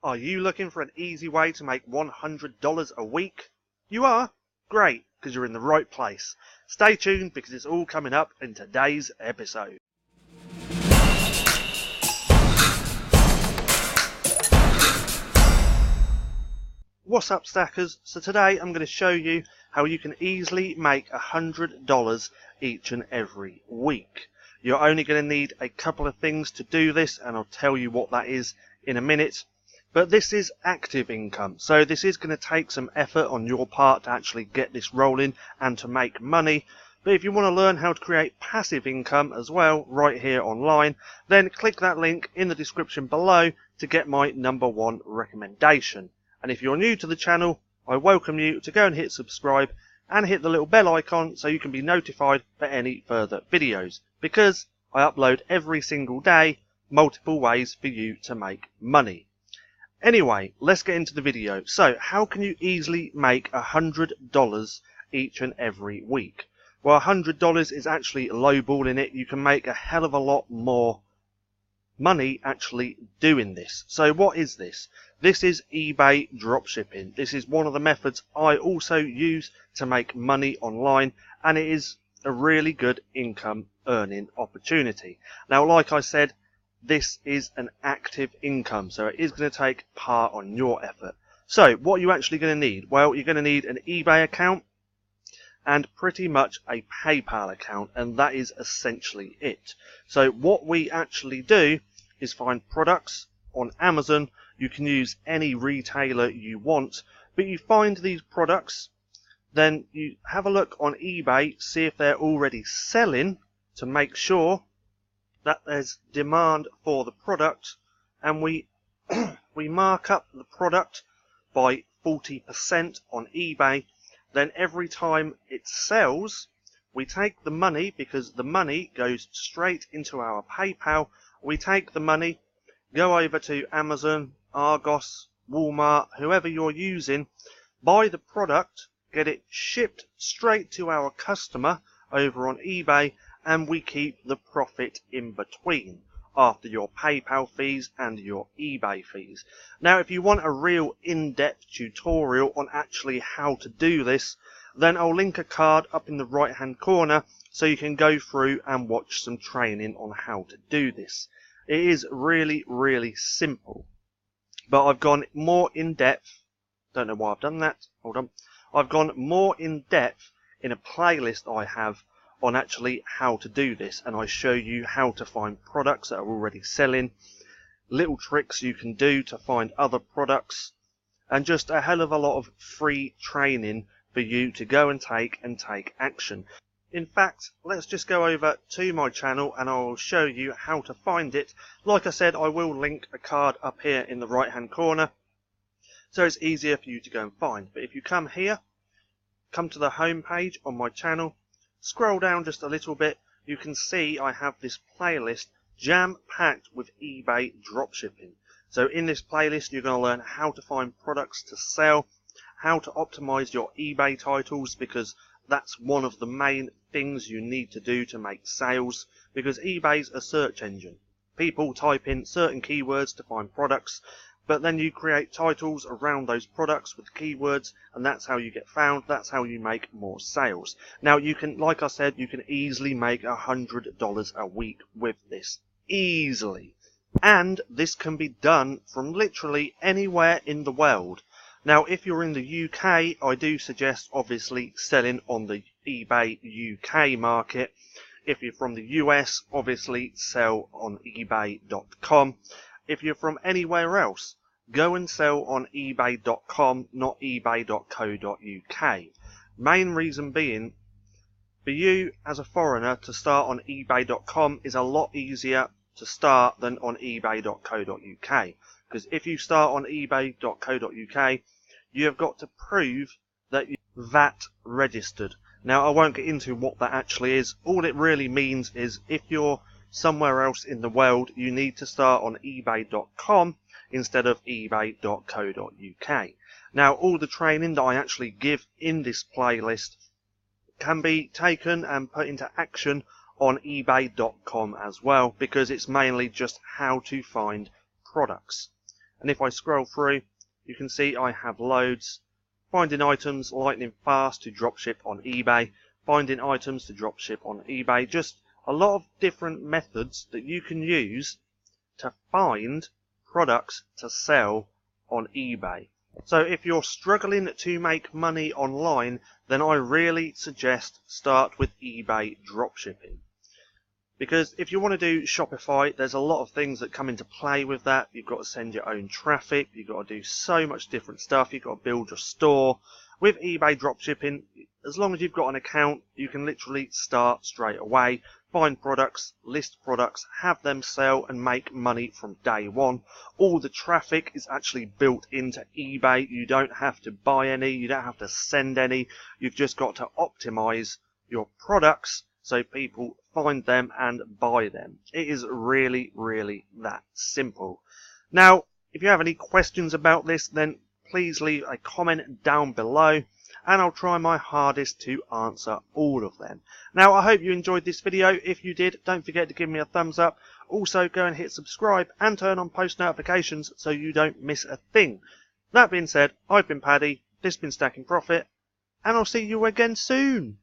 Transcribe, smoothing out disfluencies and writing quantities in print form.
Are you looking for an easy way to make $100 a week? You are? Great, because you're in the right place. Stay tuned because it's all coming up in today's episode. What's up, stackers? So today I'm going to show you how you can easily make $100 each and every week. You're only going to need a couple of things to do this, and I'll tell you what that is in a minute. But this is active income, so this is going to take some effort on your part to actually get this rolling and to make money. But if you want to learn how to create passive income as well right here online, then click that link in the description below to get my #1 recommendation. And if you're new to the channel, I welcome you to go and hit subscribe and hit the little bell icon so you can be notified for any further videos, because I upload every single day multiple ways for you to make money. Anyway, let's get into the video. So, how can you easily make $100 each and every week? Well, $100 is actually lowballing it. You can make a hell of a lot more money actually doing this. So what is this? This is eBay dropshipping. This is one of the methods I also use to make money online, and it is a really good income earning opportunity. Now, like I said, this is an active income, so it is going to take part on your effort. So what are you actually going to need? Well, you're going to need an eBay account and pretty much a PayPal account, and that is essentially it. So what we actually do is find products on Amazon. You can use any retailer you want, but you find these products, then you have a look on eBay, see if they're already selling to make sure that there's demand for the product, and we mark up the product by 40% on eBay. Then every time it sells, we take the money, because the money goes straight into our PayPal. We take the money, go over to Amazon, Argos, Walmart, whoever you're using, buy the product, get it shipped straight to our customer over on eBay, and we keep the profit in between after your PayPal fees and your eBay fees. Now, if you want a real in-depth tutorial on actually how to do this, then I'll link a card up in the right hand corner so you can go through and watch some training on how to do this. It is really, really simple, but I've gone more in depth. Don't know why I've done that. Hold on. I've gone more in depth in a playlist I have on actually how to do this, and I show you how to find products that are already selling, little tricks you can do to find other products, and just a hell of a lot of free training for you to go and take action. In fact, let's just go over to my channel and I'll show you how to find it. Like I said, I will link a card up here in the right hand corner, so it's easier for you to go and find. But if you come here, come to the home page on my channel, scroll down just a little bit, you can see I have this playlist jam-packed with eBay dropshipping. So in this playlist, you're going to learn how to find products to sell, how to optimize your eBay titles, because that's one of the main things you need to do to make sales, because eBay's a search engine. People type in certain keywords to find products, but then you create titles around those products with keywords, and that's how you get found. That's how you make more sales. Now, you can, like I said, you can easily make $100 a week with this. Easily. And this can be done from literally anywhere in the world. Now, if you're in the UK, I do suggest obviously selling on the eBay UK market. If you're from the US, obviously sell on ebay.com. If you're from anywhere else, go and sell on ebay.com, not ebay.co.uk. Main reason being, for you as a foreigner to start on ebay.com is a lot easier to start than on ebay.co.uk. Because if you start on ebay.co.uk, you have got to prove that you're VAT registered. Now, I won't get into what that actually is. All it really means is if you're somewhere else in the world, you need to start on ebay.com instead of ebay.co.uk. Now, all the training that I actually give in this playlist can be taken and put into action on ebay.com as well, because it's mainly just how to find products. And if I scroll through, you can see I have loads. Finding items lightning fast to dropship on eBay. Finding items to dropship on eBay. Just a lot of different methods that you can use to find products to sell on eBay. So if you're struggling to make money online, then I really suggest start with eBay dropshipping. Because if you want to do Shopify, there's a lot of things that come into play with that. You've got to send your own traffic. You've got to do so much different stuff. You've got to build your store. With eBay dropshipping, as long as you've got an account, you can literally start straight away. Find products, list products, have them sell and make money from day one. All the traffic is actually built into eBay. You don't have to buy any. You don't have to send any. You've just got to optimize your products so people find them and buy them. It is really, really that simple. Now, if you have any questions about this, then please leave a comment down below and I'll try my hardest to answer all of them. Now, I hope you enjoyed this video. If you did, don't forget to give me a thumbs up. Also, go and hit subscribe and turn on post notifications so you don't miss a thing. That being said, I've been Paddy, this has been Stacking Profit, and I'll see you again soon.